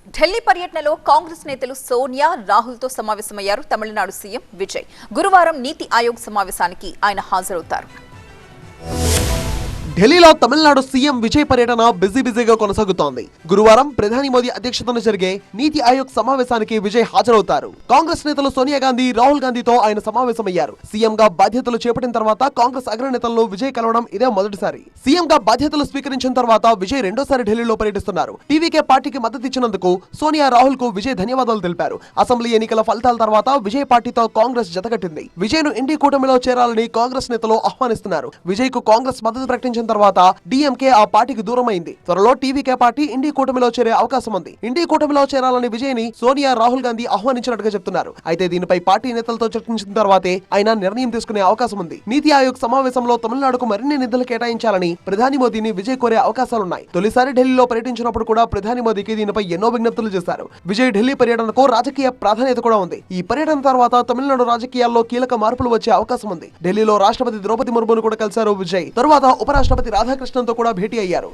ఢిల్లీ పర్యటనలో కాంగ్రెస్ నేతలు సోనియా, రాహుల్తో సమావేశమయ్యారు తమిళనాడు సీఎం విజయ్. గురువారం నీతి ఆయోగ్ సమావేశానికి ఆయన హాజరవుతారు. ఢిల్లీలో తమిళనాడు సీఎం విజయ్ పర్యటన బిజీగా కొనసాగుతోంది. గురువారం ప్రధాని మోదీ అధ్యక్షతన జరిగే నీతి ఆయోగ్ సమావేశానికి విజయ్ హాజరవుతారు. కాంగ్రెస్ నేతలు సోనియా గాంధీ, రాహుల్ గాంధీతో ఆయన సమావేశమయ్యారు. సీఎం గా బాధ్యతలు చేపట్టిన తర్వాత కాంగ్రెస్ అగ్రనేతలను విజయ్ కలవడం ఇదే మొదటిసారి. సీఎం గా బాధ్యతలు స్వీకరించిన తర్వాత విజయ్ రెండోసారి ఢిల్లీలో పర్యటిస్తున్నారు. టీవీకే పార్టీకి మద్దతు ఇచ్చినందుకు సోనియా, రాహుల్ కు విజయ్ ధన్యవాదాలు తెలిపారు. అసెంబ్లీ ఎన్నికల ఫలితాల తర్వాత విజయ్ పార్టీతో కాంగ్రెస్ జతకట్టింది. విజయ్ ను ఇండి కూటమిలో చేరాలని కాంగ్రెస్ నేతలు ఆహ్వానిస్తున్నారు. విజయ్ కు కాంగ్రెస్ మద్దతు ప్రకటించిన తర్వాత డీఎంకే ఆ పార్టీకి దూరమైంది. త్వరలో టీవీకే పార్టీ ఇండి కూటమిలో చేరే అవకాశం ఉంది. ఇండి కూటమిలో చేరాలని విజయ్ ని సోనియా, రాహుల్ గాంధీ ఆహ్వానించినట్టుగా చెప్తున్నారు. అయితే దీనిపై పార్టీ నేతలతో చర్చించిన తర్వాతే ఆయన నిర్ణయం తీసుకునే అవకాశం ఉంది. నీతి ఆయోగ్ సమావేశంలో తమిళనాడుకు మరిన్ని నిధులు కేటాయించాలని ప్రధాని మోదీని విజయ్ కోరే అవకాశాలున్నాయి. తొలిసారి ఢిల్లీలో పర్యటించినప్పుడు కూడా ప్రధాని మోదీకి దీనిపై ఎన్నో విజ్ఞప్తులు చేశారు. విజయ్ ఢిల్లీ పర్యటనకు రాజకీయ ప్రాధాన్యత కూడా ఉంది. ఈ పర్యటన తర్వాత తమిళనాడు రాజకీయాల్లో కీలక మార్పులు వచ్చే అవకాశం ఉంది. ఢిల్లీలో రాష్ట్రపతి ద్రౌపది ముర్మును కూడా కలిశారు విజయ్. తరువాత ఉపరాష్ట్రపతి రాధాకృష్ణన్తో కూడా భేటీ అయ్యారు.